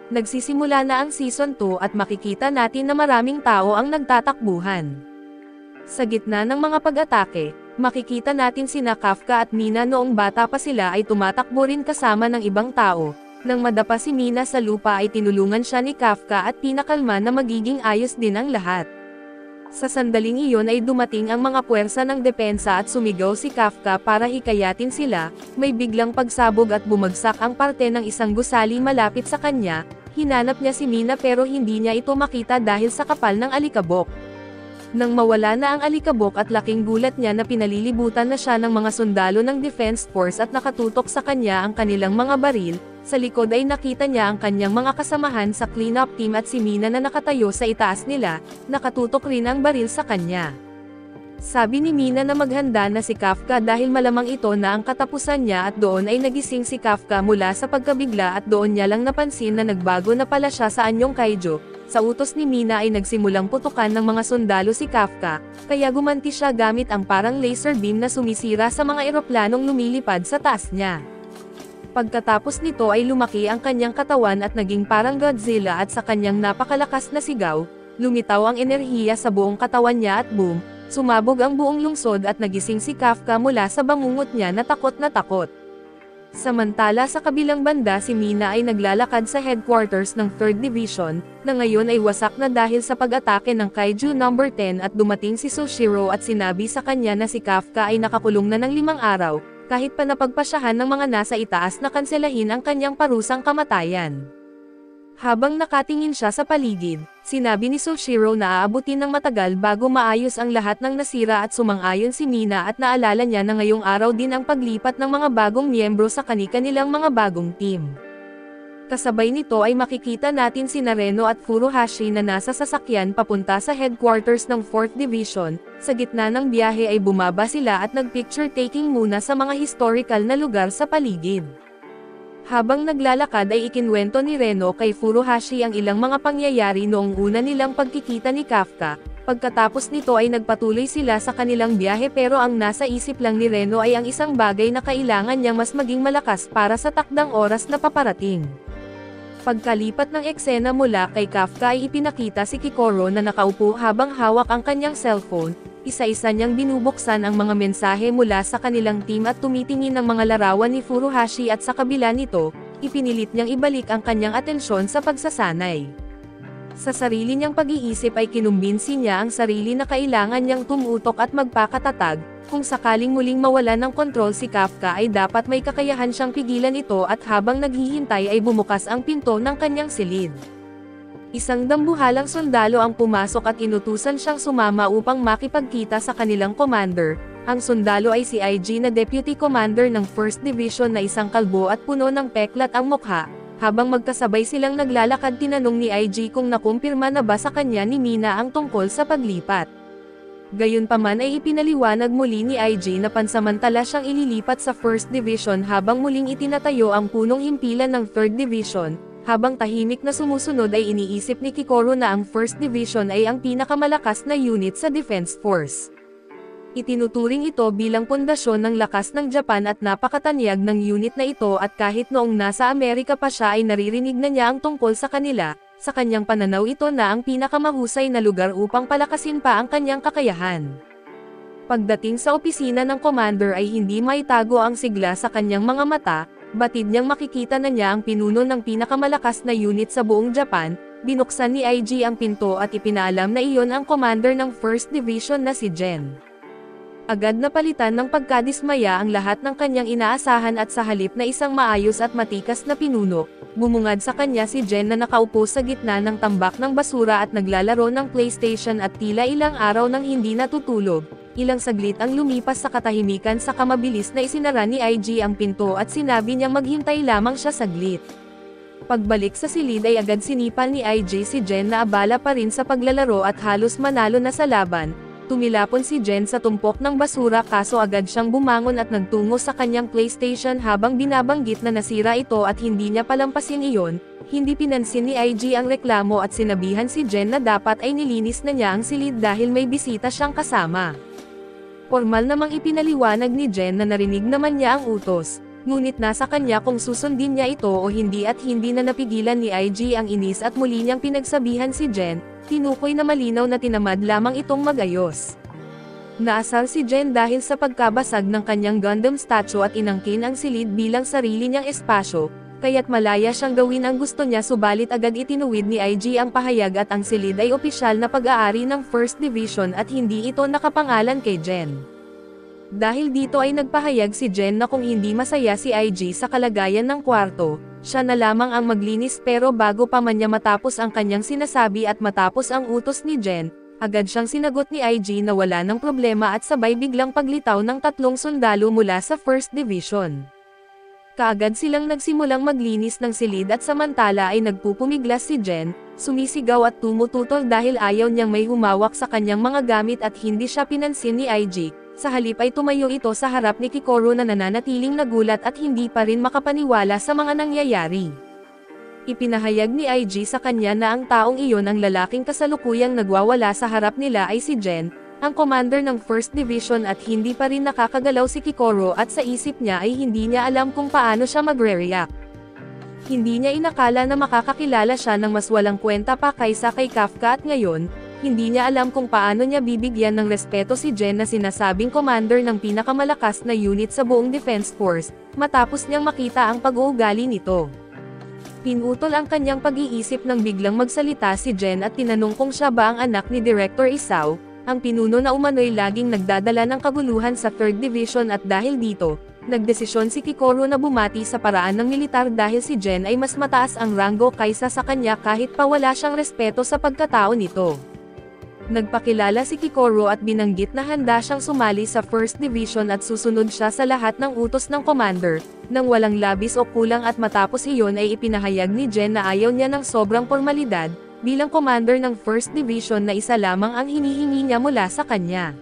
Nagsisimula na ang Season 2 at makikita natin na maraming tao ang nagtatakbuhan. Sa gitna ng mga pag-atake, makikita natin sina Kafka at Mina noong bata pa sila ay tumatakbo rin kasama ng ibang tao. Nang madapa si Mina sa lupa ay tinulungan siya ni Kafka at pinakalma na magiging ayos din ang lahat. Sa sandaling iyon ay dumating ang mga puwersa ng depensa at sumigaw si Kafka para hikayatin sila, may biglang pagsabog at bumagsak ang parte ng isang gusali malapit sa kanya, hinanap niya si Mina pero hindi niya ito makita dahil sa kapal ng alikabok. Nang mawala na ang alikabok at laking gulat niya na pinalilibutan na siya ng mga sundalo ng Defense Force at nakatutok sa kanya ang kanilang mga baril, sa likod ay nakita niya ang kanyang mga kasamahan sa cleanup team at si Mina na nakatayo sa itaas nila, nakatutok rin ang baril sa kanya. Sabi ni Mina na maghanda na si Kafka dahil malamang ito na ang katapusan niya at doon ay nagising si Kafka mula sa pagkabigla at doon niya lang napansin na nagbago na pala siya sa anyong kaiju. Sa utos ni Mina ay nagsimulang putukan ng mga sundalo si Kafka, kaya gumanti siya gamit ang parang laser beam na sumisira sa mga eroplanong lumilipad sa taas niya. Pagkatapos nito ay lumaki ang kanyang katawan at naging parang Godzilla at sa kanyang napakalakas na sigaw, lumitaw ang enerhiya sa buong katawan niya at boom, sumabog ang buong lungsod at nagising si Kafka mula sa bangungot niya na takot na takot. Samantala sa kabilang banda si Mina ay naglalakad sa headquarters ng 3rd Division, na ngayon ay wasak na dahil sa pag-atake ng Kaiju No. 10 at dumating si Soshiro at sinabi sa kanya na si Kafka ay nakakulong na ng 5 araw, kahit pa napagpasyahan ng mga nasa itaas na kanselahin ang kanyang parusang kamatayan. Habang nakatingin siya sa paligid, sinabi ni Soshiro na aabutin ng matagal bago maayos ang lahat ng nasira at sumang-ayon si Mina at naalala niya na ngayong araw din ang paglipat ng mga bagong miyembro sa kani-kanilang mga bagong team. Kasabay nito ay makikita natin si Reno at Furuhashi na nasa sasakyan papunta sa headquarters ng 4th Division, sa gitna ng biyahe ay bumaba sila at nag-picture taking muna sa mga historical na lugar sa paligid. Habang naglalakad ay ikinwento ni Reno kay Furuhashi ang ilang mga pangyayari noong una nilang pagkikita ni Kafka. Pagkatapos nito ay nagpatuloy sila sa kanilang biyahe pero ang nasa isip lang ni Reno ay ang isang bagay na kailangan niyang mas maging malakas para sa takdang oras na paparating. Pagkalipat ng eksena mula kay Kafka ay ipinakita si Kikoro na nakaupo habang hawak ang kanyang cellphone. Isa-isa niyang binubuksan ang mga mensahe mula sa kanilang team at tumitingin ng mga larawan ni Furuhashi at sa kabila nito, ipinilit niyang ibalik ang kanyang atensyon sa pagsasanay. Sa sarili niyang pag-iisip ay kinumbinsi niya ang sarili na kailangan niyang tumutok at magpakatatag, kung sakaling muling mawalan ng kontrol si Kafka ay dapat may kakayahan siyang pigilan ito at habang naghihintay ay bumukas ang pinto ng kanyang silid. Isang dambuhalang sundalo ang pumasok at inutusan siyang sumama upang makipagkita sa kanilang commander. Ang sundalo ay si IG na deputy commander ng 1st Division na isang kalbo at puno ng peklat ang mukha. Habang magkasabay silang naglalakad tinanong ni IG kung nakumpirma na ba sa kanya ni Mina ang tungkol sa paglipat. Gayunpaman ay ipinaliwanag muli ni IG na pansamantala siyang ililipat sa 1st Division habang muling itinatayo ang punong himpilan ng 3rd Division. Habang tahimik na sumusunod ay iniisip ni Kikoro na ang 1st Division ay ang pinakamalakas na unit sa Defense Force. Itinuturing ito bilang pundasyon ng lakas ng Japan at napakatanyag ng unit na ito at kahit noong nasa Amerika pa siya ay naririnig na niya ang tungkol sa kanila, sa kanyang pananaw ito na ang pinakamahusay na lugar upang palakasin pa ang kanyang kakayahan. Pagdating sa opisina ng commander ay hindi maitago ang sigla sa kanyang mga mata. Batid niyang makikita na niya ang pinuno ng pinakamalakas na unit sa buong Japan. Binuksan ni IG ang pinto at ipinaalam na iyon ang commander ng 1st Division na si Jen. Agad na palitan ng pagkadismaya ang lahat ng kanyang inaasahan at sa halip na isang maayos at matikas na pinuno, bumungad sa kanya si Jen na nakaupo sa gitna ng tambak ng basura at naglalaro ng PlayStation at tila ilang araw nang hindi natutulog. Ilang saglit ang lumipas sa katahimikan sa kamabilis na isinara ni IG ang pinto at sinabi niyang maghintay lamang siya saglit. Pagbalik sa silid ay agad sinipal ni IG si Jen na abala pa rin sa paglalaro at halos manalo na sa laban. Tumilapon si Jen sa tumpok ng basura kaso agad siyang bumangon at nagtungo sa kanyang PlayStation habang binabanggit na nasira ito at hindi niya palampasin iyon. Hindi pinansin ni IG ang reklamo at sinabihan si Jen na dapat ay nilinis na niya ang silid dahil may bisita siyang kasama. Formal namang ipinaliwanag ni Jen na narinig naman niya ang utos. Ngunit nasa kanya kung susundin niya ito o hindi at hindi na napigilan ni IG ang inis at muli niyang pinagsabihan si Jen, tinukoy na malinaw na tinamad lamang itong magayos. Naasar si Jen dahil sa pagkabasag ng kanyang Gundam statue at inangkin ang silid bilang sarili niyang espasyo, kaya't malaya siyang gawin ang gusto niya subalit agad itinuwid ni IG ang pahayag at ang silid ay opisyal na pag-aari ng 1st Division at hindi ito nakapangalan kay Jen. Dahil dito ay nagpahayag si Jen na kung hindi masaya si IG sa kalagayan ng kwarto, siya na lamang ang maglinis pero bago pa man niya matapos ang kanyang sinasabi at matapos ang utos ni Jen, agad siyang sinagot ni IG na wala ng problema at sabay biglang paglitaw ng 3 sundalo mula sa 1st Division. Kaagad silang nagsimulang maglinis ng silid at samantala ay nagpupumiglas si Jen, sumisigaw at tumututol dahil ayaw niyang may humawak sa kanyang mga gamit at hindi siya pinansin ni IG. Sa halip ay tumayo ito sa harap ni Kikoro na nananatiling nagulat at hindi pa rin makapaniwala sa mga nangyayari. Ipinahayag ni IG sa kanya na ang taong iyon ang lalaking kasalukuyang nagwawala sa harap nila ay si Jen, ang commander ng 1st Division at hindi pa rin nakakagalaw si Kikoro at sa isip niya ay hindi niya alam kung paano siya magre-react. Hindi niya inakala na makakakilala siya ng mas walang kwenta pa kaysa kay Kafka at ngayon, hindi niya alam kung paano niya bibigyan ng respeto si Jen na sinasabing commander ng pinakamalakas na unit sa buong Defense Force, matapos niyang makita ang pag-uugali nito. Pinutol ang kanyang pag-iisip nang biglang magsalita si Jen at tinanong kung siya ba ang anak ni Director Isao, ang pinuno na umano'y laging nagdadala ng kaguluhan sa 3rd Division at dahil dito, nagdesisyon si Kikoro na bumati sa paraan ng militar dahil si Jen ay mas mataas ang ranggo kaysa sa kanya kahit pa wala siyang respeto sa pagkatao nito. Nagpakilala si Kikoro at binanggit na handa siyang sumali sa 1st Division at susunod siya sa lahat ng utos ng commander, nang walang labis o kulang at matapos iyon ay ipinahayag ni Jen na ayaw niya ng sobrang formalidad, bilang commander ng 1st Division na isa lamang ang hinihingi niya mula sa kanya.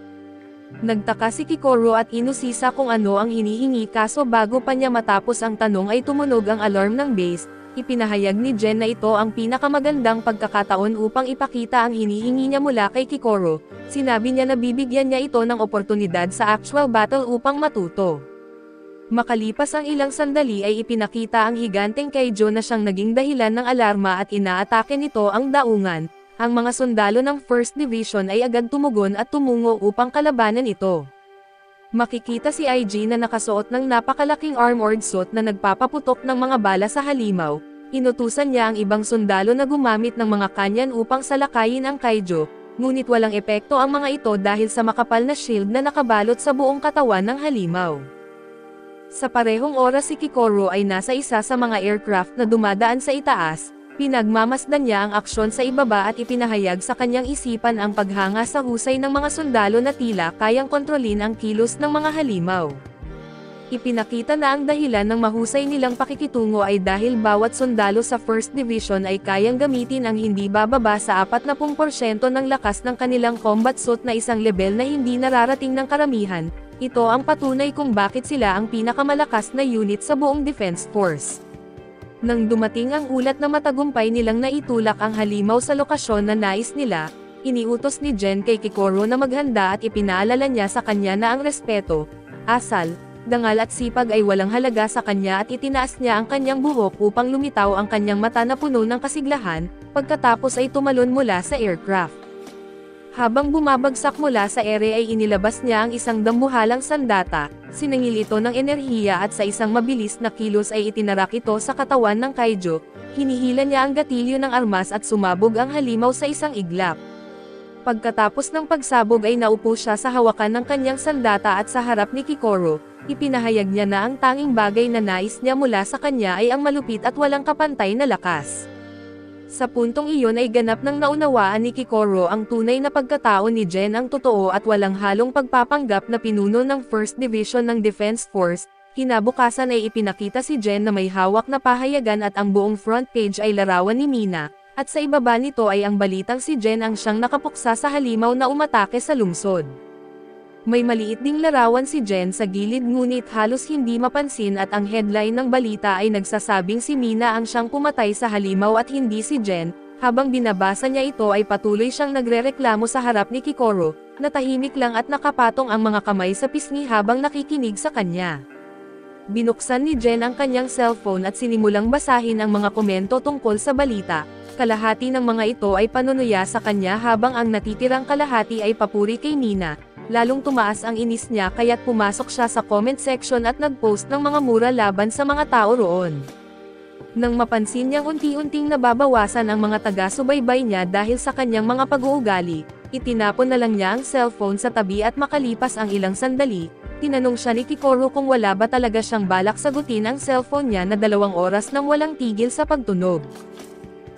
Nagtaka si Kikoro at inusisa kung ano ang hinihingi kaso bago pa niya matapos ang tanong ay tumunog ang alarm ng base. Ipinahayag ni Jen na ito ang pinakamagandang pagkakataon upang ipakita ang hinihingi niya mula kay Kikoro. Sinabi niya na bibigyan niya ito ng oportunidad sa actual battle upang matuto. Makalipas ang ilang sandali ay ipinakita ang higanteng Kaijo na siyang naging dahilan ng alarma at inaatake nito ang daungan. Ang mga sundalo ng 1st Division ay agad tumugon at tumungo upang kalabanan ito. Makikita si IG na nakasuot ng napakalaking armored suit na nagpapaputok ng mga bala sa halimaw. Inutusan niya ang ibang sundalo na gumamit ng mga kanyan upang salakayin ang Kaijo, ngunit walang epekto ang mga ito dahil sa makapal na shield na nakabalot sa buong katawan ng halimaw. Sa parehong oras si Kikoro ay nasa isa sa mga aircraft na dumadaan sa itaas. Pinagmamasdan niya ang aksyon sa ibaba at ipinahayag sa kanyang isipan ang paghanga sa husay ng mga sundalo na tila kayang kontrolin ang kilos ng mga halimaw. Ipinakita na ang dahilan ng mahusay nilang pakikitungo ay dahil bawat sundalo sa 1st Division ay kayang gamitin ang hindi bababa sa 40% ng lakas ng kanilang combat suit na isang level na hindi nararating ng karamihan. Ito ang patunay kung bakit sila ang pinakamalakas na unit sa buong Defense Force. Nang dumating ang ulat na matagumpay nilang naitulak ang halimaw sa lokasyon na nais nila, iniutos ni Jen kay Kikoro na maghanda at ipinaalala niya sa kanya na ang respeto, asal, dangal at sipag ay walang halaga sa kanya at itinaas niya ang kanyang buhok upang lumitaw ang kanyang mata na puno ng kasiglahan, pagkatapos ay tumalon mula sa aircraft. Habang bumabagsak mula sa ere ay inilabas niya ang isang dambuhalang sandata, sinangil ito ng enerhiya at sa isang mabilis na kilos ay itinarak ito sa katawan ng Kaijo, hinihila niya ang gatilyo ng armas at sumabog ang halimaw sa isang iglap. Pagkatapos ng pagsabog ay naupo siya sa hawakan ng kanyang sandata at sa harap ni Kikoro, ipinahayag niya na ang tanging bagay na nais niya mula sa kanya ay ang malupit at walang kapantay na lakas. Sa puntong iyon ay ganap nang naunawaan ni Kikoro ang tunay na pagkatao ni Jen ang totoo at walang halong pagpapanggap na pinuno ng 1st Division ng Defense Force. Kinabukasan ay ipinakita si Jen na may hawak na pahayagan at ang buong front page ay larawan ni Mina, at sa ibaba nito ay ang balitang si Jen ang siyang nakapuksa sa halimaw na umatake sa lungsod. May maliit ding larawan si Jen sa gilid ngunit halos hindi mapansin at ang headline ng balita ay nagsasabing si Mina ang siyang pumatay sa halimaw at hindi si Jen. Habang binabasa niya ito ay patuloy siyang nagrereklamo sa harap ni Kikoro, na tahimik lang at nakapatong ang mga kamay sa pisngi habang nakikinig sa kanya. Binuksan ni Jen ang kanyang cellphone at sinimulang basahin ang mga komento tungkol sa balita. Kalahati ng mga ito ay panunuya sa kanya habang ang natitirang kalahati ay papuri kay Nina. Lalong tumaas ang inis niya kaya't pumasok siya sa comment section at nag-post ng mga mura laban sa mga tao roon. Nang mapansin niyang unti-unting nababawasan ang mga taga-subaybay niya dahil sa kanyang mga pag-uugali, itinapon na lang niya ang cellphone sa tabi at makalipas ang ilang sandali, tinanong siya ni Kikoru kung wala ba talaga siyang balak sagutin ang cellphone niya na 2 oras nang walang tigil sa pagtunog.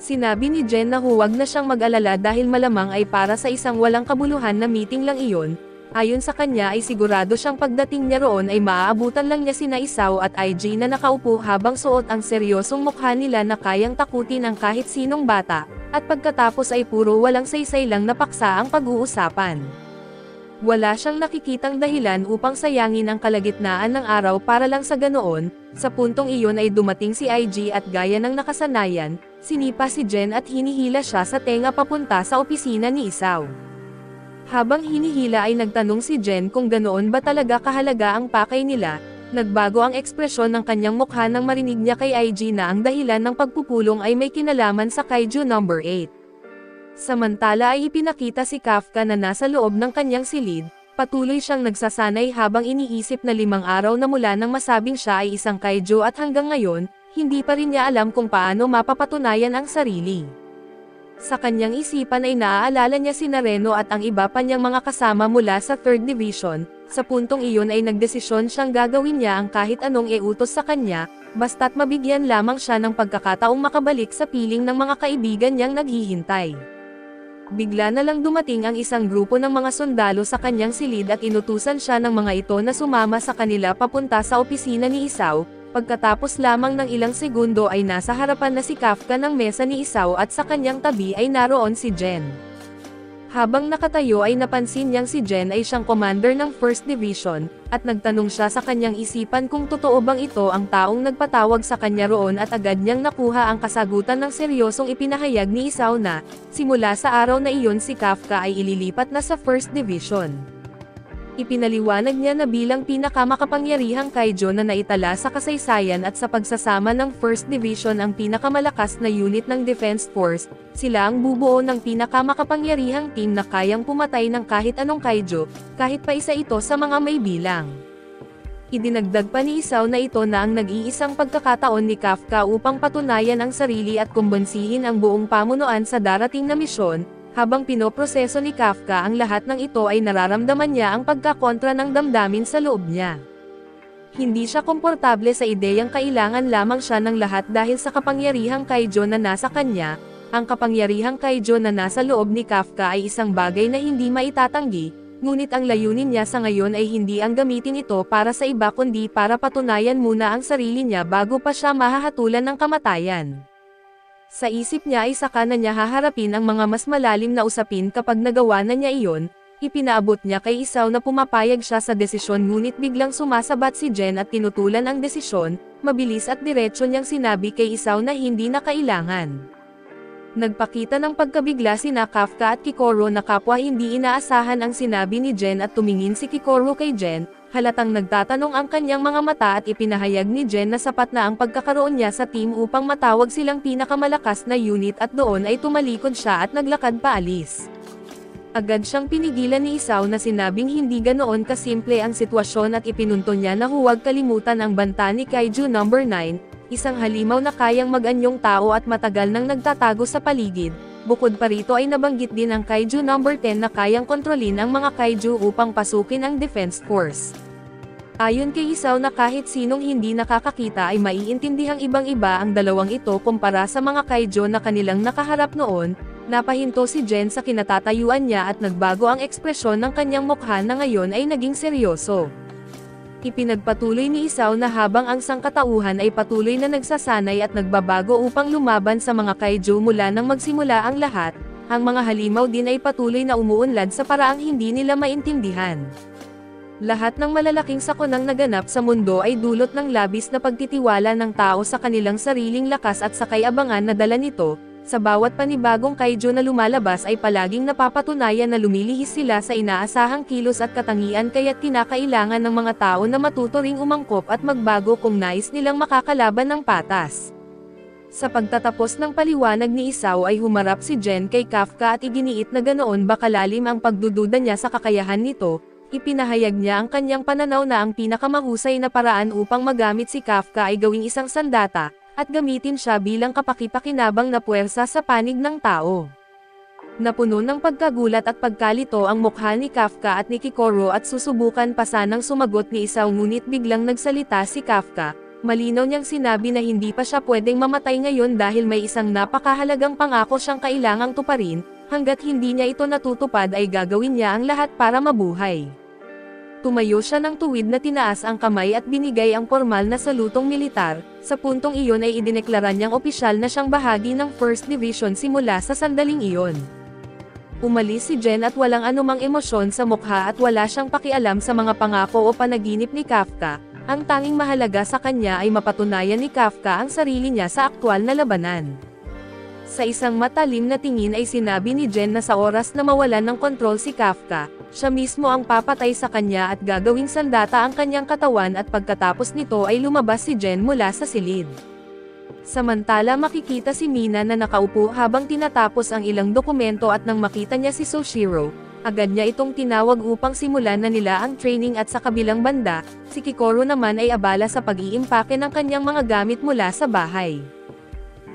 Sinabi ni Jen na huwag na siyang mag-alala dahil malamang ay para sa isang walang kabuluhan na meeting lang iyon. Ayon sa kanya ay sigurado siyang pagdating niya roon ay maaabutan lang niya sina Isao at IG na nakaupo habang suot ang seryosong mukha nila na kayang takutin ang kahit sinong bata, at pagkatapos ay puro walang saysay lang na paksa ang pag-uusapan. Wala siyang nakikitang dahilan upang sayangin ang kalagitnaan ng araw para lang sa ganoon. Sa puntong iyon ay dumating si IG at gaya ng nakasanayan, sinipa si Jen at hinihila siya sa tenga papunta sa opisina ni Isao. Habang hinihila ay nagtanong si Jen kung ganoon ba talaga kahalaga ang pakay nila. Nagbago ang ekspresyon ng kanyang mukha nang marinig niya kay IG na ang dahilan ng pagpupulong ay may kinalaman sa Kaiju number 8. Samantala ay ipinakita si Kafka na nasa loob ng kanyang silid, patuloy siyang nagsasanay habang iniisip na 5 araw na mula nang masabing siya ay isang kaiju at hanggang ngayon, hindi pa rin niya alam kung paano mapapatunayan ang sarili. Sa kanyang isipan ay naaalala niya si Reno at ang iba pa niyang mga kasama mula sa 3rd Division, sa puntong iyon ay nagdesisyon siyang gagawin niya ang kahit anong iutos sa kanya, basta't mabigyan lamang siya ng pagkakataong makabalik sa piling ng mga kaibigan niyang naghihintay. Bigla na lang dumating ang isang grupo ng mga sundalo sa kanyang silid at inutusan siya ng mga ito na sumama sa kanila papunta sa opisina ni Isao. Pagkatapos lamang ng ilang segundo ay nasa harapan na si Kafka ng mesa ni Isao at sa kanyang tabi ay naroon si Jen. Habang nakatayo ay napansin niyang si Jen ay siyang commander ng 1st Division, at nagtanong siya sa kanyang isipan kung totoo bang ito ang taong nagpatawag sa kanya roon at agad niyang nakuha ang kasagutan ng seryosong ipinahayag ni Isao na, simula sa araw na iyon si Kafka ay ililipat na sa 1st Division. Ipinaliwanag niya na bilang pinakamakapangyarihang kaiju na naitala sa kasaysayan at sa pagsasama ng 1st Division ang pinakamalakas na unit ng Defense Force, sila ang bubuo ng pinakamakapangyarihang team na kayang pumatay ng kahit anong kaiju, kahit pa isa ito sa mga may bilang. Idinagdag pa ni Isao na ito na ang nag-iisang pagkakataon ni Kafka upang patunayan ang sarili at kumbonsihin ang buong pamunuan sa darating na misyon. Habang pinoproseso ni Kafka ang lahat ng ito ay nararamdaman niya ang pagkakontra ng damdamin sa loob niya. Hindi siya komportable sa ideyang kailangan lamang siya ng lahat dahil sa kapangyarihang kaiju na nasa kanya. Ang kapangyarihang kaiju na nasa loob ni Kafka ay isang bagay na hindi maitatanggi, ngunit ang layunin niya sa ngayon ay hindi ang gamitin ito para sa iba kundi para patunayan muna ang sarili niya bago pa siya mahahatulan ng kamatayan. Sa isip niya ay saka na niya haharapin ang mga mas malalim na usapin kapag nagawa na niya iyon. Ipinaabot niya kay Isao na pumapayag siya sa desisyon ngunit biglang sumasabat si Jen at tinutulan ang desisyon. Mabilis at diretso niyang sinabi kay Isao na hindi na kailangan. Nagpakita ng pagkabigla sina Kafka at Kikoru na kapwa hindi inaasahan ang sinabi ni Jen at tumingin si Kikoru kay Jen. Halatang nagtatanong ang kanyang mga mata at ipinahayag ni Jen na sapat na ang pagkakaroon niya sa team upang matawag silang pinakamalakas na unit at doon ay tumalikod siya at naglakad paalis. Agad siyang pinigilan ni Isao na sinabing hindi ganoon kasimple ang sitwasyon at ipinunto niya na huwag kalimutan ang banta ni Kaiju number 9, isang halimaw na kayang mag-anyong tao at matagal nang nagtatago sa paligid. Bukod pa rito ay nabanggit din ang Kaiju number 10 na kayang kontrolin ang mga kaiju upang pasukin ang Defense Force. Ayon kay Isao na kahit sinong hindi nakakakita ay maiintindihang ibang-iba ang dalawang ito kumpara sa mga kaiju na kanilang nakaharap noon. Napahinto si Jen sa kinatatayuan niya at nagbago ang ekspresyon ng kanyang mukha na ngayon ay naging seryoso. Ipinagpatuloy ni Isao na habang ang sangkatauhan ay patuloy na nagsasanay at nagbabago upang lumaban sa mga kaiju mula nang magsimula ang lahat, ang mga halimaw din ay patuloy na umuunlad sa paraang hindi nila maintindihan. Lahat ng malalaking sakunang naganap sa mundo ay dulot ng labis na pagtitiwala ng tao sa kanilang sariling lakas at sakay-abangan na dala nito. Sa bawat panibagong kaiju na lumalabas ay palaging napapatunayan na lumilihis sila sa inaasahang kilos at katangian kaya't kinakailangan ng mga tao na matuto ring umangkop at magbago kung nais nilang makakalaban ng patas. Sa pagtatapos ng paliwanag ni Isao ay humarap si Jen kay Kafka at iginiit na ganoon ba kalalim ang pagdududa niya sa kakayahan nito. Ipinahayag niya ang kanyang pananaw na ang pinakamahusay na paraan upang magamit si Kafka ay gawing isang sandata, at gamitin siya bilang kapakipakinabang na puwersa sa panig ng tao. Napuno ng pagkagulat at pagkalito ang mukha ni Kafka at ni Kikoro at susubukan pa sanang sumagot ni Isao ngunit biglang nagsalita si Kafka. Malinaw niyang sinabi na hindi pa siya pwedeng mamatay ngayon dahil may isang napakahalagang pangako siyang kailangang tuparin, hanggat hindi niya ito natutupad ay gagawin niya ang lahat para mabuhay. Tumayo siya ng tuwid na tinaas ang kamay at binigay ang formal na salutong militar. Sa puntong iyon ay idineklara niyang opisyal na siyang bahagi ng 1st Division simula sa sandaling iyon. Umalis si Jen at walang anumang emosyon sa mukha at wala siyang pakialam sa mga pangako o panaginip ni Kafka. Ang tanging mahalaga sa kanya ay mapatunayan ni Kafka ang sarili niya sa aktwal na labanan. Sa isang matalim na tingin ay sinabi ni Jen na sa oras na mawalan ng kontrol si Kafka, siya mismo ang papatay sa kanya at gagawing sandata ang kanyang katawan at pagkatapos nito ay lumabas si Jen mula sa silid. Samantala makikita si Mina na nakaupo habang tinatapos ang ilang dokumento at nang makita niya si Soshiro, agad niya itong tinawag upang simulan na nila ang training at sa kabilang banda, si Kikoro naman ay abala sa pag-iimpake ng kanyang mga gamit mula sa bahay.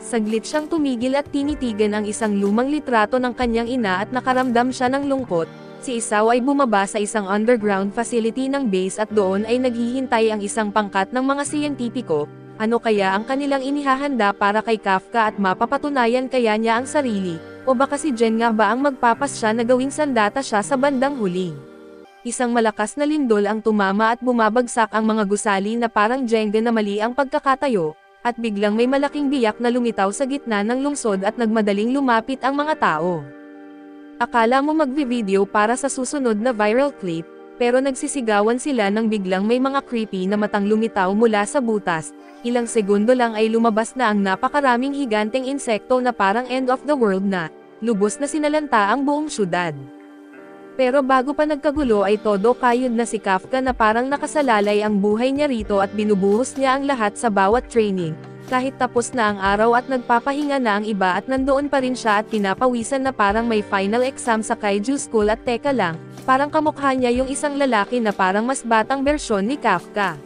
Saglit siyang tumigil at tinitigan ang isang lumang litrato ng kanyang ina at nakaramdam siya ng lungkot. Si Isao ay bumaba sa isang underground facility ng base at doon ay naghihintay ang isang pangkat ng mga siyentipiko. Ano kaya ang kanilang inihahanda para kay Kafka at mapapatunayan kaya niya ang sarili, o baka si Jen nga ba ang magpapasya na gawing sandata siya sa bandang huli? Isang malakas na lindol ang tumama at bumabagsak ang mga gusali na parang Jenga na mali ang pagkakatayo, at biglang may malaking biyak na lumitaw sa gitna ng lungsod at nagmadaling lumapit ang mga tao. Akala mo magvi-video para sa susunod na viral clip, pero nagsisigawan sila nang biglang may mga creepy na matang lumitaw mula sa butas. Ilang segundo lang ay lumabas na ang napakaraming higanteng insekto na parang end of the world na, lubos na sinalanta ang buong syudad. Pero bago pa nagkagulo ay todo kayod na si Kafka na parang nakasalalay ang buhay niya rito at binubuhos niya ang lahat sa bawat training. Kahit tapos na ang araw at nagpapahinga na ang iba at nandoon pa rin siya at pinapawisan na parang may final exam sa Kaiju School at teka lang, parang kamukha niya yung isang lalaki na parang mas batang bersyon ni Kafka.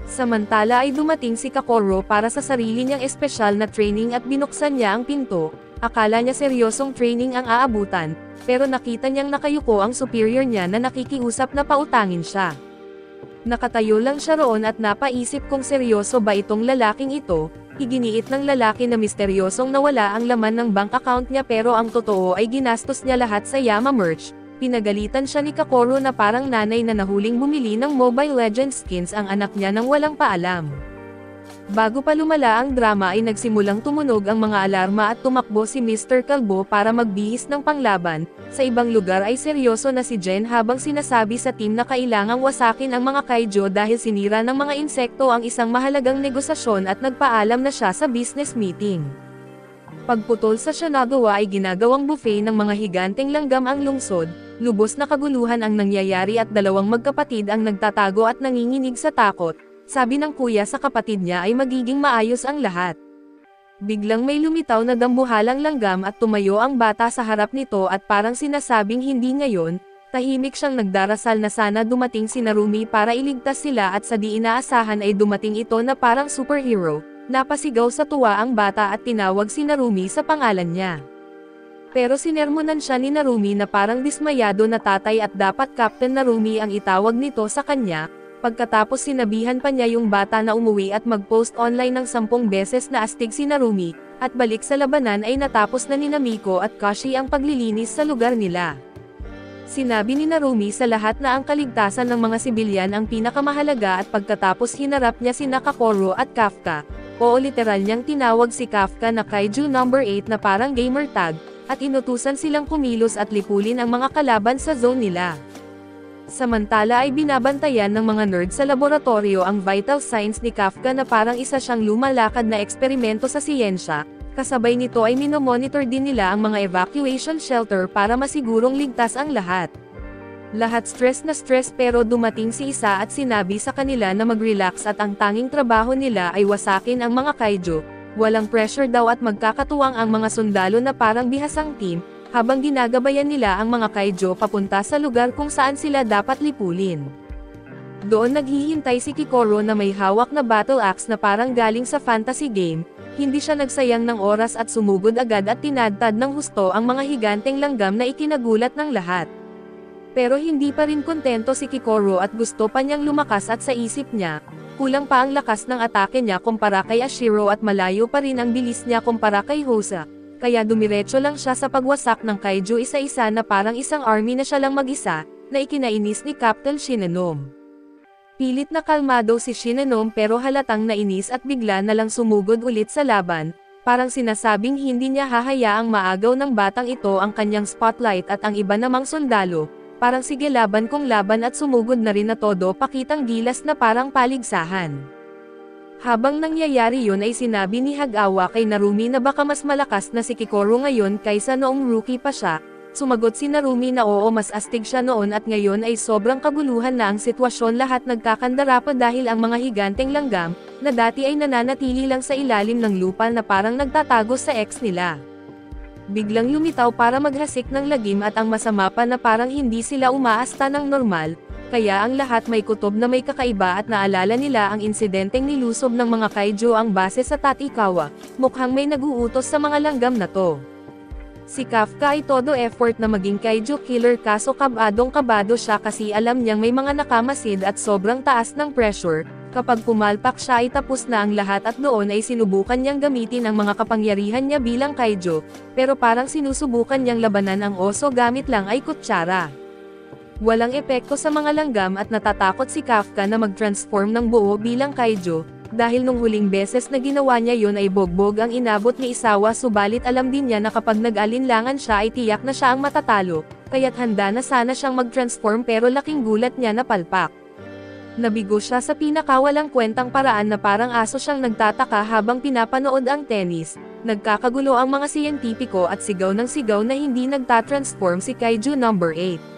Samantala ay dumating si Kakoro para sa sarili niyang espesyal na training at binuksan niya ang pinto. Akala niya seryosong training ang aabutan, pero nakita niyang nakayuko ang superior niya na nakikiusap na pautangin siya. Nakatayo lang siya roon at napaisip kung seryoso ba itong lalaking ito. Iginiit ng lalaki na misteryosong nawala ang laman ng bank account niya pero ang totoo ay ginastos niya lahat sa Yama merch. Pinagalitan siya ni Kakoro na parang nanay na nahuling bumili ng Mobile Legends skins ang anak niya nang walang paalam. Bago pa lumala ang drama ay nagsimulang tumunog ang mga alarma at tumakbo si Mr. Kalbo para magbihis ng panglaban. Sa ibang lugar ay seryoso na si Jen habang sinasabi sa team na kailangang wasakin ang mga kaijo dahil sinira ng mga insekto ang isang mahalagang negosasyon at nagpaalam na siya sa business meeting. Pagputol sa Shinagawa ay ginagawang buffet ng mga higanteng langgam ang lungsod. Lubos na kaguluhan ang nangyayari at dalawang magkapatid ang nagtatago at nanginginig sa takot. Sabi ng kuya sa kapatid niya ay magiging maayos ang lahat. Biglang may lumitaw na dambuhalang langgam at tumayo ang bata sa harap nito at parang sinasabing hindi ngayon. Tahimik siyang nagdarasal na sana dumating si Narumi para iligtas sila at sa di inaasahan ay dumating ito na parang superhero. Napasigaw sa tuwa ang bata at tinawag si Narumi sa pangalan niya. Pero sinermonan siya ni Narumi na parang dismayado na tatay at dapat Captain Narumi ang itawag nito sa kanya. Pagkatapos sinabihan pa niya yung bata na umuwi at mag-post online ng 10 beses na astig si Narumi, at balik sa labanan ay natapos na ni Namiko at Kashi ang paglilinis sa lugar nila. Sinabi ni Narumi sa lahat na ang kaligtasan ng mga sibilyan ang pinakamahalaga at pagkatapos hinarap niya sina Kakoro at Kafka. Oo, literal niyang tinawag si Kafka na Kaiju number 8 na parang gamer tag, at inutusan silang kumilos at lipulin ang mga kalaban sa zone nila. Samantala ay binabantayan ng mga nerd sa laboratorio ang vital signs ni Kafka na parang isa siyang lumalakad na eksperimento sa siyensya. Kasabay nito ay minomonitor din nila ang mga evacuation shelter para masigurong ligtas ang lahat. Lahat stress na stress pero dumating si isa at sinabi sa kanila na mag-relax at ang tanging trabaho nila ay wasakin ang mga kaiju. Walang pressure daw at magkakatuwang ang mga sundalo na parang bihasang team, habang ginagabayan nila ang mga kaiju papunta sa lugar kung saan sila dapat lipulin. Doon naghihintay si Kikoro na may hawak na battle axe na parang galing sa fantasy game. Hindi siya nagsayang ng oras at sumugod agad at tinadtad ng husto ang mga higanteng langgam na ikinagulat ng lahat. Pero hindi pa rin kontento si Kikoro at gusto pa niyang lumakas at sa isip niya, kulang pa ang lakas ng atake niya kumpara kay Ashiro at malayo pa rin ang bilis niya kumpara kay Hosa, kaya dumiretso lang siya sa pagwasak ng kaiju isa-isa na parang isang army na siya lang mag-isa, na ikinainis ni Captain Shinano. Pilit na kalmado si Shinano pero halatang nainis at bigla na lang sumugod ulit sa laban, parang sinasabing hindi niya hahayaang maagaw ng batang ito ang kanyang spotlight at ang iba namang sundalo, parang sige laban kung laban at sumugod na rin na todo pakitang gilas na parang paligsahan. Habang nangyayari yun ay sinabi ni Hagawa kay Narumi na baka mas malakas na si Kikoro ngayon kaysa noong rookie pa siya. Sumagot si Narumi na oo mas astig siya noon at ngayon ay sobrang kaguluhan na ang sitwasyon lahat nagkakandara pa dahil ang mga higanteng langgam, na dati ay nananatili lang sa ilalim ng lupa na parang nagtatago sa ex nila. Biglang lumitaw para maghasik ng lagim at ang masama pa na parang hindi sila umaasta ng normal, kaya ang lahat may kutob na may kakaiba at naalala nila ang insidenteng nilusob ng mga kaiju ang base sa Tatikawa, mukhang may naguutos sa mga langgam na to. Si Kafka ay todo effort na maging kaiju killer kaso kabadong-kabado siya kasi alam niyang may mga nakamasid at sobrang taas ng pressure, kapag pumalpak siya ay tapos na ang lahat at doon ay sinubukan niyang gamitin ang mga kapangyarihan niya bilang kaiju, pero parang sinusubukan niyang labanan ang oso gamit lang ay kutsara. Walang epekto sa mga langgam at natatakot si Kafka na mag-transform ng buo bilang kaiju, dahil nung huling beses na ginawa niya yun ay bogbog ang inabot ni Isawa subalit alam din niya na kapag nag-alinlangan siya ay tiyak na siya ang matatalo, kaya't handa na sana siyang mag-transform pero laking gulat niya na palpak. Nabigo siya sa pinakawalang kwentang paraan na parang aso siyang nagtataka habang pinapanood ang tennis, nagkakagulo ang mga siyentipiko at sigaw ng sigaw na hindi nagtatransform si Kaiju number 8.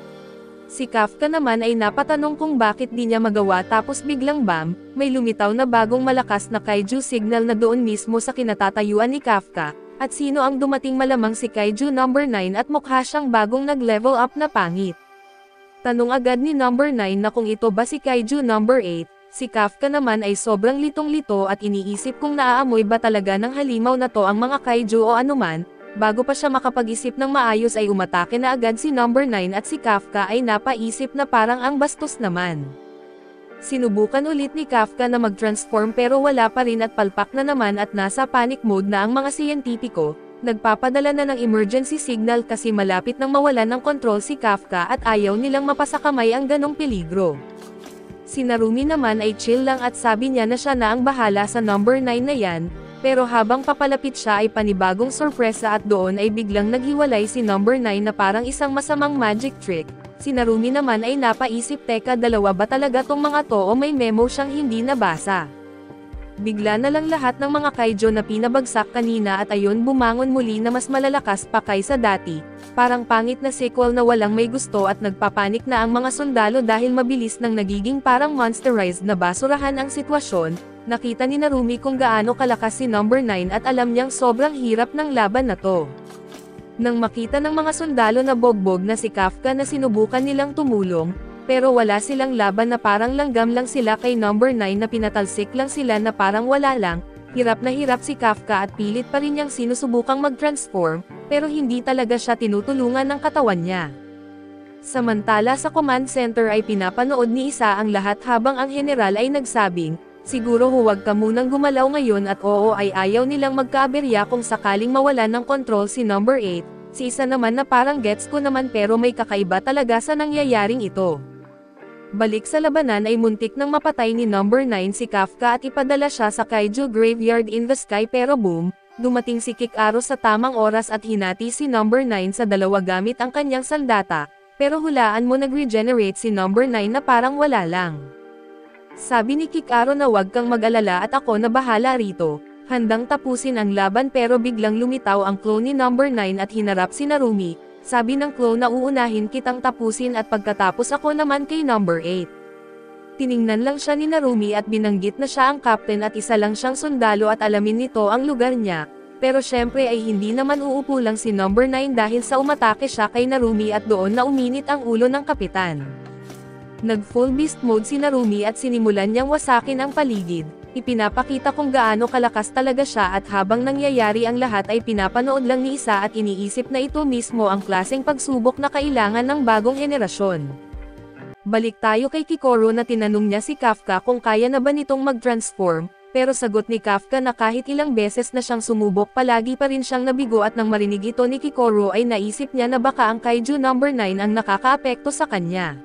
Si Kafka naman ay napatanong kung bakit di niya magawa tapos biglang bam, may lumitaw na bagong malakas na kaiju signal na doon mismo sa kinatatayuan ni Kafka, at sino ang dumating malamang si Kaiju number 9 at mukha siyang bagong nag-level up na pangit. Tanong agad ni number 9 na kung ito ba si Kaiju number 8, si Kafka naman ay sobrang litong-lito at iniisip kung naaamoy ba talaga ng halimaw na to ang mga kaiju o anuman. Bago pa siya makapag-isip ng maayos ay umatake na agad si number 9 at si Kafka ay napaisip na parang ang bastos naman. Sinubukan ulit ni Kafka na mag-transform pero wala pa rin at palpak na naman at nasa panic mode na ang mga siyentipiko, nagpapadala na ng emergency signal kasi malapit nang mawalan ng kontrol si Kafka at ayaw nilang mapasakamay ang ganong peligro. Si Narumi naman ay chill lang at sabi niya na siya na ang bahala sa number 9 na yan. Pero habang papalapit siya ay panibagong sorpresa at doon ay biglang naghiwalay si number 9 na parang isang masamang magic trick. Si Narumi naman ay napaisip teka dalawa ba talaga tong mga to o may memo siyang hindi nabasa. Bigla na lang lahat ng mga kaiju na pinabagsak kanina at ayon bumangon muli na mas malalakas pa kaysa dati. Parang pangit na sequel na walang may gusto at nagpapanik na ang mga sundalo dahil mabilis nang nagiging parang monsterized na basurahan ang sitwasyon. Nakita ni Narumi kung gaano kalakas si number 9 at alam niyang sobrang hirap ng laban na to. Nang makita ng mga sundalo na bogbog na si Kafka na sinubukan nilang tumulong, pero wala silang laban na parang langgam lang sila kay number 9 na pinatalsik lang sila na parang wala lang, hirap na hirap si Kafka at pilit pa rin niyang sinusubukang mag-transform, pero hindi talaga siya tinutulungan ng katawan niya. Samantala sa command center ay pinapanood ni Isa ang lahat habang ang general ay nagsabing, siguro huwag ka munang gumalaw ngayon at oo ay ayaw nilang magkaaberya kung sakaling mawalan ng kontrol si number 8, si Isa naman na parang gets ko naman pero may kakaiba talaga sa nangyayaring ito. Balik sa labanan ay muntik nang mapatay ni number 9 si Kafka at ipadala siya sa Kaiju Graveyard in the Sky pero boom, dumating si Kikaro sa tamang oras at hinati si number 9 sa dalawa gamit ang kanyang sandata, pero hulaan mo nag-regenerate si number 9 na parang wala lang. Sabi ni Kikaro na wag kang mag-alala at ako na bahala rito, Handang tapusin ang laban pero biglang lumitaw ang clone ni number 9 at hinarap si Narumi. Sabi ng clone na uunahin kitang tapusin at pagkatapos ako naman kay number 8. Tiningnan lang siya ni Narumi at binanggit na siya ang captain at isa lang siyang sundalo at alamin nito ang lugar niya. Pero syempre ay hindi naman uupo lang si number 9 dahil sa umatake siya kay Narumi at doon na uminit ang ulo ng kapitan. Nag full beast mode si Narumi at sinimulan niyang wasakin ang paligid. Ipinapakita kung gaano kalakas talaga siya at habang nangyayari ang lahat ay pinapanood lang ni isa at iniisip na ito mismo ang klaseng pagsubok na kailangan ng bagong henerasyon. Balik tayo kay Kikoro na tinanong niya si Kafka kung kaya na ba nitong mag-transform, pero sagot ni Kafka na kahit ilang beses na siyang sumubok palagi pa rin siyang nabigo at nang marinig ito ni Kikoro ay naisip niya na baka ang Kaiju number 9 ang nakakaapekto sa kanya.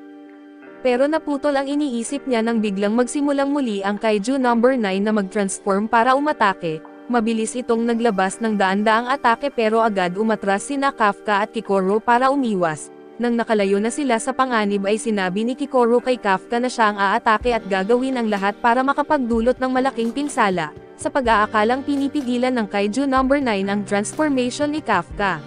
Pero naputol ang iniisip niya nang biglang magsimulang muli ang Kaiju number 9 na mag-transform para umatake. Mabilis itong naglabas ng daan-daang atake pero agad umatras sina Kafka at Kikoro para umiwas. Nang nakalayo na sila sa panganib ay sinabi ni Kikoro kay Kafka na siya ang aatake at gagawin ang lahat para makapagdulot ng malaking pinsala, sa pag-aakalang pinipigilan ng Kaiju number 9 ang transformation ni Kafka.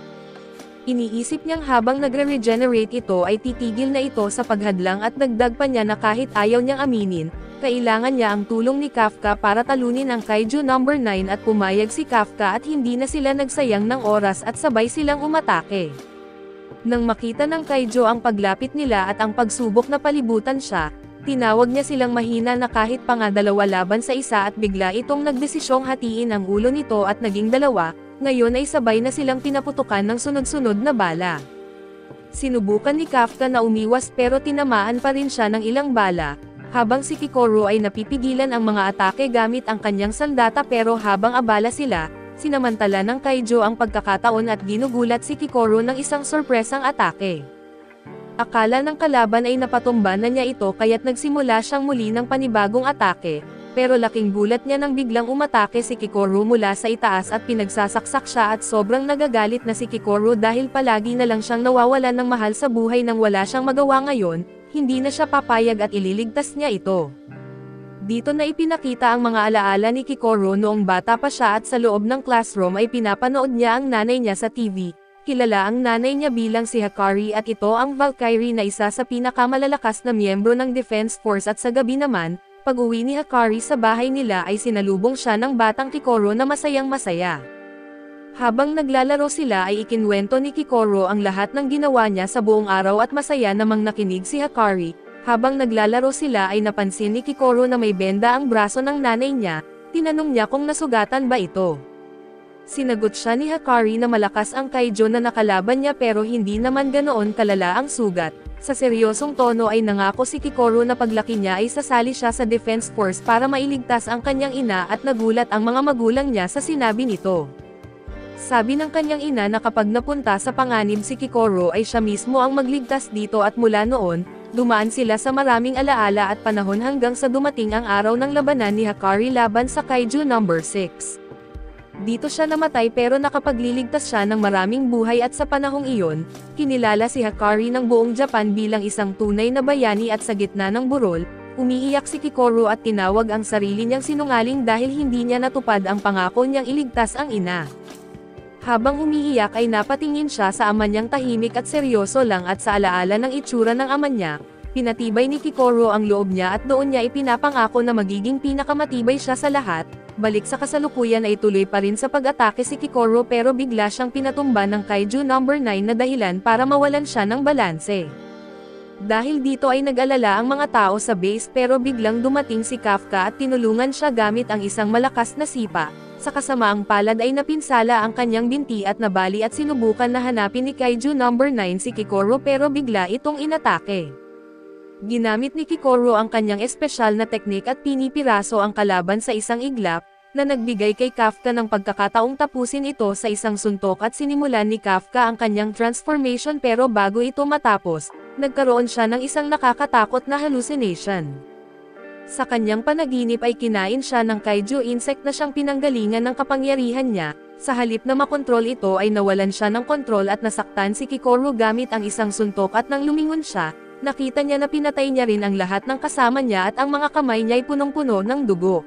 Iniisip niyang habang nagre-regenerate ito ay titigil na ito sa paghadlang at dagdag pa niya na kahit ayaw niyang aminin, kailangan niya ang tulong ni Kafka para talunin ang Kaiju number 9 at pumayag si Kafka at hindi na sila nagsayang ng oras at sabay silang umatake. Nang makita ng Kaiju ang paglapit nila at ang pagsubok na palibutan siya, tinawag niya silang mahina na kahit pa nga dalawa laban sa isa at bigla itong nagdesisyong hatiin ang ulo nito at naging dalawa. Ngayon ay sabay na silang pinaputukan ng sunod-sunod na bala. Sinubukan ni Kafka na umiwas pero tinamaan pa rin siya ng ilang bala, habang si Kikoro ay napipigilan ang mga atake gamit ang kanyang sandata pero habang abala sila, sinamantala ng Kaiju ang pagkakataon at ginugulat si Kikoro ng isang sorpresang atake. Akala ng kalaban ay napatumba na niya ito kaya't nagsimula siyang muli ng panibagong atake. Pero laking gulat niya nang biglang umatake si Kikoro mula sa itaas at pinagsasaksak siya at sobrang nagagalit na si Kikoro dahil palagi na lang siyang nawawalan ng mahal sa buhay nang wala siyang magawa ngayon, hindi na siya papayag at ililigtas niya ito. Dito na ipinakita ang mga alaala ni Kikoro noong bata pa siya at sa loob ng classroom ay pinapanood niya ang nanay niya sa TV. Kilala ang nanay niya bilang si Hakari at ito ang Valkyrie na isa sa pinakamalalakas na miyembro ng Defense Force at sa gabi naman, pag-uwi ni Hakari sa bahay nila ay sinalubong siya ng batang Kikoro na masayang masaya. Habang naglalaro sila ay ikinwento ni Kikoro ang lahat ng ginawa niya sa buong araw at masaya namang nakinig si Hakari. Habang naglalaro sila ay napansin ni Kikoro na may benda ang braso ng nanay niya, tinanong niya kung nasugatan ba ito. Sinagot siya ni Hakari na malakas ang Kaiju na nakalaban niya pero hindi naman ganoon kalala ang sugat. Sa seryosong tono ay nangako si Kikoro na paglaki niya ay sasali siya sa Defense Force para mailigtas ang kanyang ina at nagulat ang mga magulang niya sa sinabi nito. Sabi ng kanyang ina na kapag napunta sa panganib si Kikoro ay siya mismo ang magligtas dito at mula noon, dumaan sila sa maraming alaala at panahon hanggang sa dumating ang araw ng labanan ni Hakari laban sa Kaiju number 6. Dito siya namatay pero nakapagliligtas siya ng maraming buhay at sa panahong iyon, kinilala si Hakari ng buong Japan bilang isang tunay na bayani at sa gitna ng burol, umiiyak si Kikoro at tinawag ang sarili niyang sinungaling dahil hindi niya natupad ang pangako niyang iligtas ang ina. Habang umiiyak ay napatingin siya sa ama niyang tahimik at seryoso lang at sa alaala ng itsura ng ama niya, pinatibay ni Kikoro ang loob niya at doon niya ipinapangako na magiging pinakamatibay siya sa lahat. Balik sa kasalukuyan ay tuloy pa rin sa pag-atake si Kikoro pero bigla siyang pinatumba ng Kaiju number 9 na dahilan para mawalan siya ng balanse. Dahil dito ay nag-alala ang mga tao sa base pero biglang dumating si Kafka at tinulungan siya gamit ang isang malakas na sipa. Sa kasamaang palad ay napinsala ang kanyang binti at nabali at sinubukan na hanapin ni Kaiju number 9 si Kikoro pero bigla itong inatake. Ginamit ni Kikoro ang kanyang espesyal na teknik at pinipiraso ang kalaban sa isang iglap, na nagbigay kay Kafka ng pagkakataong tapusin ito sa isang suntok at sinimulan ni Kafka ang kanyang transformation pero bago ito matapos, nagkaroon siya ng isang nakakatakot na hallucination. Sa kanyang panaginip ay kinain siya ng Kaiju insect na siyang pinanggalingan ng kapangyarihan niya, sa halip na makontrol ito ay nawalan siya ng kontrol at nasaktan si Kikoro gamit ang isang suntok at nang lumingon siya, nakita niya na pinatay niya rin ang lahat ng kasama niya at ang mga kamay niya ay punong-puno ng dugo.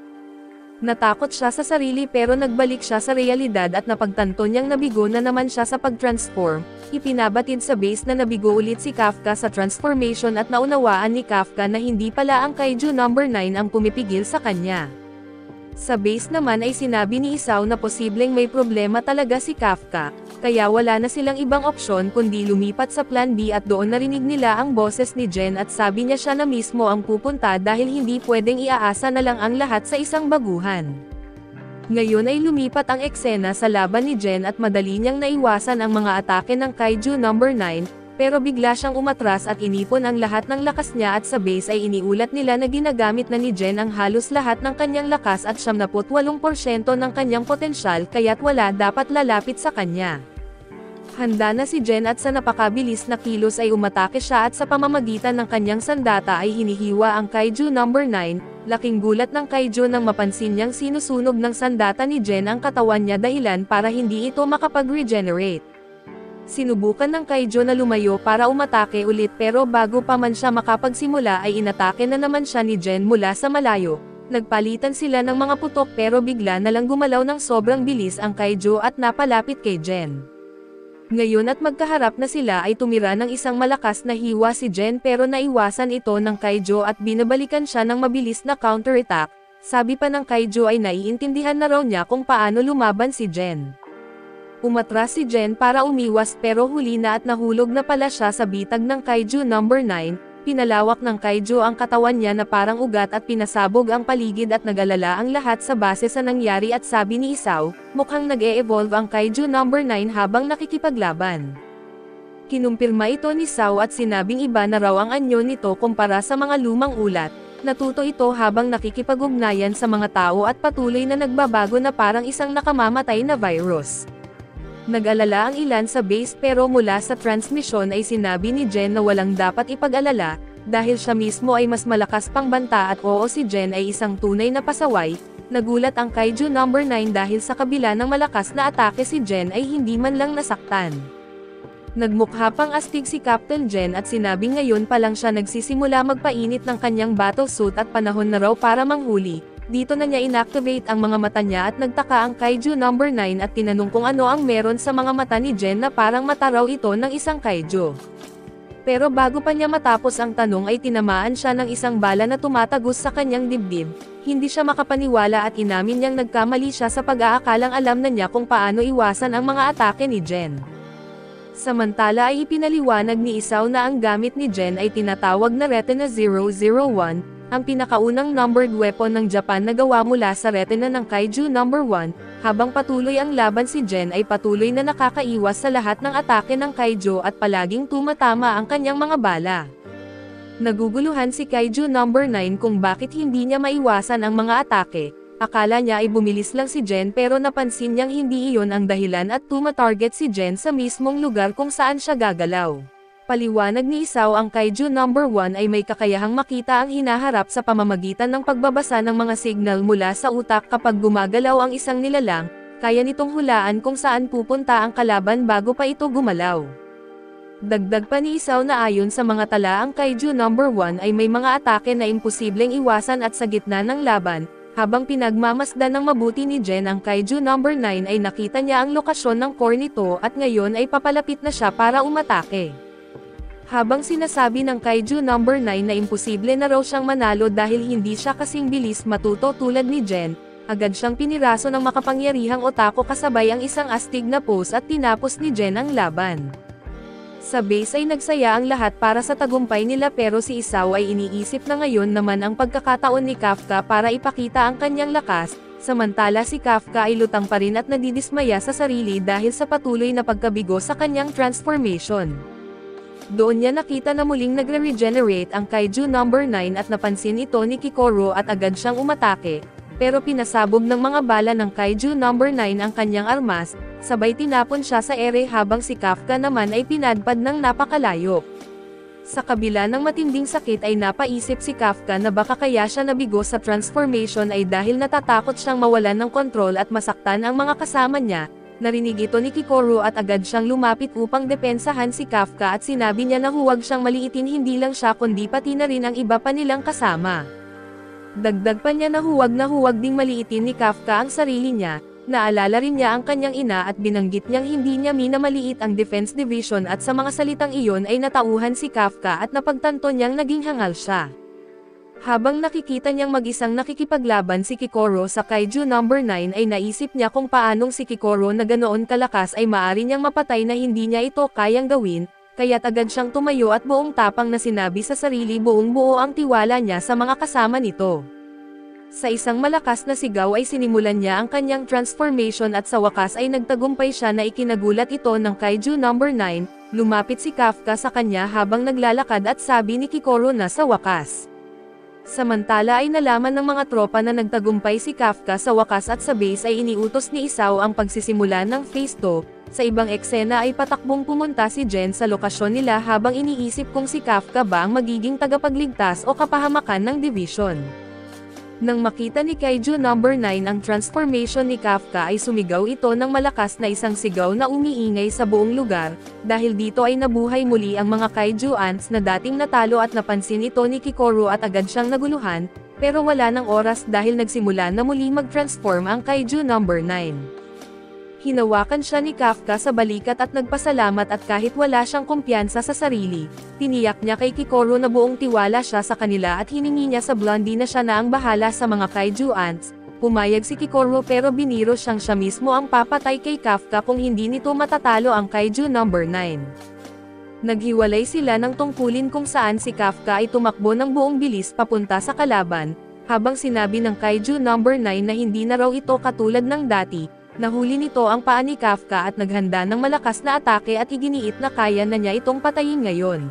Natakot siya sa sarili pero nagbalik siya sa realidad at napagtanto niyang nabigo na naman siya sa pag-transform. Ipinabatid sa base na nabigo ulit si Kafka sa transformation at naunawaan ni Kafka na hindi pala ang Kaiju number 9 ang pumipigil sa kanya. Sa base naman ay sinabi ni Isao na posibleng may problema talaga si Kafka, kaya wala na silang ibang opsyon kundi lumipat sa Plan B at doon narinig nila ang boses ni Jen at sabi niya siya na mismo ang pupunta dahil hindi pwedeng iaasa na lang ang lahat sa isang baguhan. Ngayon ay lumipat ang eksena sa laban ni Jen at madali niyang naiwasan ang mga atake ng Kaiju number 9, pero bigla siyang umatras at inipon ang lahat ng lakas niya at sa base ay iniulat nila na ginagamit na ni Jen ang halos lahat ng kanyang lakas at 78% ng kanyang potensyal kaya't wala dapat lalapit sa kanya. Handa na si Jen at sa napakabilis na kilos ay umatake siya at sa pamamagitan ng kanyang sandata ay hinihiwa ang Kaiju number 9, laking gulat ng Kaiju nang mapansin niyang sinusunog ng sandata ni Jen ang katawan niya dahilan para hindi ito makapag-regenerate. Sinubukan ng Kaiju na lumayo para umatake ulit pero bago pa man siya makapagsimula ay inatake na naman siya ni Jen mula sa malayo. Nagpalitan sila ng mga putok pero bigla na lang gumalaw ng sobrang bilis ang Kaiju at napalapit kay Jen. Ngayon at magkaharap na sila ay tumira ng isang malakas na hiwa si Jen pero naiwasan ito ng Kaiju at binabalikan siya ng mabilis na counterattack. Sabi pa ng Kaiju ay naiintindihan na raw niya kung paano lumaban si Jen. Umatras si Jen para umiwas pero huli na at nahulog na pala siya sa bitag ng Kaiju number 9, pinalawak ng Kaiju ang katawan niya na parang ugat at pinasabog ang paligid at nagalala ang lahat sa base sa nangyari at sabi ni Isao, mukhang nag-e-evolve ang Kaiju number 9 habang nakikipaglaban. Kinumpirma ito ni Isao at sinabing iba na raw ang anyo nito kumpara sa mga lumang ulat, natuto ito habang nakikipag-ugnayan sa mga tao at patuloy na nagbabago na parang isang nakamamatay na virus. Nag-alala ang ilan sa base pero mula sa transmission ay sinabi ni Jen na walang dapat ipag-alala, dahil siya mismo ay mas malakas pang banta at oo si Jen ay isang tunay na pasaway. Nagulat ang Kaiju number 9 dahil sa kabila ng malakas na atake si Jen ay hindi man lang nasaktan. Nagmukha pang astig si Captain Jen at sinabi ngayon pa lang siya nagsisimula magpainit ng kanyang battle suit at panahon na raw para manghuli. Dito na niya inactivate ang mga mata niya at nagtaka ang Kaiju number 9 at tinanong kung ano ang meron sa mga mata ni Jen na parang mata raw ito ng isang Kaiju. Pero bago pa niya matapos ang tanong ay tinamaan siya ng isang bala na tumatagos sa kanyang dibdib. Hindi siya makapaniwala at inamin niyang nagkamali siya sa pag-aakalang alam na niya kung paano iwasan ang mga atake ni Jen. Samantala ay ipinaliwanag ni Isao na ang gamit ni Jen ay tinatawag na Retina 001, ang pinakaunang numbered weapon ng Japan na gawa mula sa retina ng Kaiju number 1, habang patuloy ang laban si Jen ay patuloy na nakakaiwas sa lahat ng atake ng Kaiju at palaging tumatama ang kanyang mga bala. Naguguluhan si Kaiju number 9 kung bakit hindi niya maiwasan ang mga atake. Akala niya ay bumilis lang si Jen pero napansin niyang hindi iyon ang dahilan at tumatarget si Jen sa mismong lugar kung saan siya gagalaw. Paliwanag ni Isao ang Kaiju number 1 ay may kakayahang makita ang hinaharap sa pamamagitan ng pagbabasa ng mga signal mula sa utak kapag gumagalaw ang isang nilalang, kaya nitong hulaan kung saan pupunta ang kalaban bago pa ito gumalaw. Dagdag pa ni Isao na ayon sa mga tala ang Kaiju number 1 ay may mga atake na imposibleng iwasan at sa gitna ng laban, habang pinagmamasdan ng mabuti ni Jen ang Kaiju number 9 ay nakita niya ang lokasyon ng core nito at ngayon ay papalapit na siya para umatake. Habang sinasabi ng Kaiju number 9 na imposible na raw siyang manalo dahil hindi siya kasing bilis matuto tulad ni Jen, agad siyang piniraso ng makapangyarihang otako kasabay ang isang astig na pose at tinapos ni Jen ang laban. Sa base ay nagsaya ang lahat para sa tagumpay nila pero si Isao ay iniisip na ngayon naman ang pagkakataon ni Kafka para ipakita ang kanyang lakas, samantala si Kafka ay lutang pa rin at nadidismaya sa sarili dahil sa patuloy na pagkabigo sa kanyang transformation. Doon niya nakita na muling nagre-regenerate ang Kaiju number 9 at napansin ito ni Kikoro at agad siyang umatake, pero pinasabog ng mga bala ng Kaiju number 9 ang kanyang armas, sabay tinapon siya sa ere habang si Kafka naman ay pinadpad ng napakalayo. Sa kabila ng matinding sakit ay napaisip si Kafka na baka kaya siya nabigo sa transformation ay dahil natatakot siyang mawalan ng kontrol at masaktan ang mga kasama niya. Narinig ito ni Kikoro at agad siyang lumapit upang depensahan si Kafka at sinabi niya na huwag siyang maliitin hindi lang siya kundi pati na rin ang iba pa nilang kasama. Dagdag pa niya na huwag ding maliitin ni Kafka ang sarili niya, naalala rin niya ang kanyang ina at binanggit niyang hindi niya minamaliit ang Defense Division at sa mga salitang iyon ay natauhan si Kafka at napagtanto niyang naging hangal siya. Habang nakikita niyang mag-isang nakikipaglaban si Kikoro sa Kaiju No. 9 ay naisip niya kung paanong si Kikoro na ganoon kalakas ay maari niyang mapatay na hindi niya ito kayang gawin, kaya't agad siyang tumayo at buong tapang na sinabi sa sarili buong buo ang tiwala niya sa mga kasama nito. Sa isang malakas na sigaw ay sinimulan niya ang kanyang transformation at sa wakas ay nagtagumpay siya na ikinagulat ito ng Kaiju No. 9, lumapit si Kafka sa kanya habang naglalakad at sabi ni Kikoro na sa wakas. Samantala ay nalaman ng mga tropa na nagtagumpay si Kafka sa wakas at sa base ay iniutos ni Isao ang pagsisimula ng Phase 2, sa ibang eksena ay patakbong pumunta si Jen sa lokasyon nila habang iniisip kung si Kafka ba ang magiging tagapagligtas o kapahamakan ng division. Nang makita ni Kaiju No. 9 ang transformation ni Kafka ay sumigaw ito ng malakas na isang sigaw na umiingay sa buong lugar, dahil dito ay nabuhay muli ang mga Kaiju ants na dating natalo at napansin ito ni Kikoro at agad siyang naguluhan, pero wala ng oras dahil nagsimula na muli mag-transform ang Kaiju No. 9. Hinawakan siya ni Kafka sa balikat at nagpasalamat at kahit wala siyang kumpiyansa sa sarili, tiniyak niya kay Kikoro na buong tiwala siya sa kanila at hiningi niya sa Blondie na siya na ang bahala sa mga Kaiju ants. Pumayag si Kikoro pero biniro siyang siya mismo ang papatay kay Kafka kung hindi nito matatalo ang Kaiju No. 9. Naghiwalay sila ng tungkulin kung saan si Kafka ay tumakbo ng buong bilis papunta sa kalaban, habang sinabi ng Kaiju No. 9 na hindi na raw ito katulad ng dati. Nahuli nito ang paa ni Kafka at naghanda ng malakas na atake at iginiit na kaya na niya itong patayin ngayon.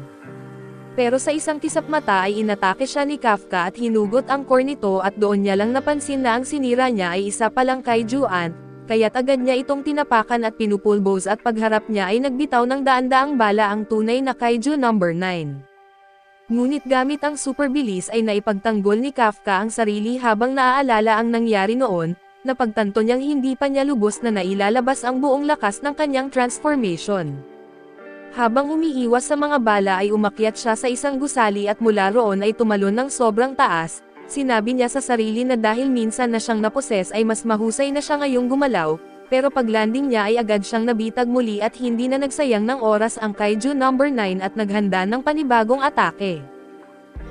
Pero sa isang kisap mata ay inatake siya ni Kafka at hinugot ang core nito at doon niya lang napansin na ang sinira niya ay isa palang Kaiju ant, kaya't agad niya itong tinapakan at pinupulbos at pagharap niya ay nagbitaw ng daan-daang bala ang tunay na Kaiju No. 9. Ngunit gamit ang super bilis ay naipagtanggol ni Kafka ang sarili habang naaalala ang nangyari noon, napagtanto niyang hindi pa niya lubos na nailalabas ang buong lakas ng kanyang transformation. Habang umiiwas sa mga bala ay umakyat siya sa isang gusali at mula roon ay tumalon ng sobrang taas, sinabi niya sa sarili na dahil minsan na siyang naposes ay mas mahusay na siya ngayong gumalaw, pero paglanding niya ay agad siyang nabitag muli at hindi na nagsayang ng oras ang Kaiju No. 9 at naghanda ng panibagong atake.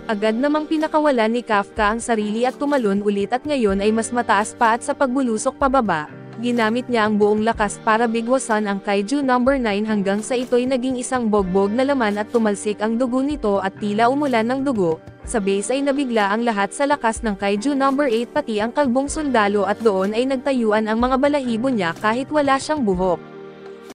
Agad namang pinakawalan ni Kafka ang sarili at tumalon ulit at ngayon ay mas mataas pa at sa pagbulusok pababa, ginamit niya ang buong lakas para bigwasan ang Kaiju No. 9 hanggang sa ito'y naging isang bogbog na laman at tumalsik ang dugo nito at tila umulan ng dugo. Sa base ay nabigla ang lahat sa lakas ng Kaiju No. 8 pati ang kalbong sundalo at doon ay nagtayuan ang mga balahibo niya kahit wala siyang buhok.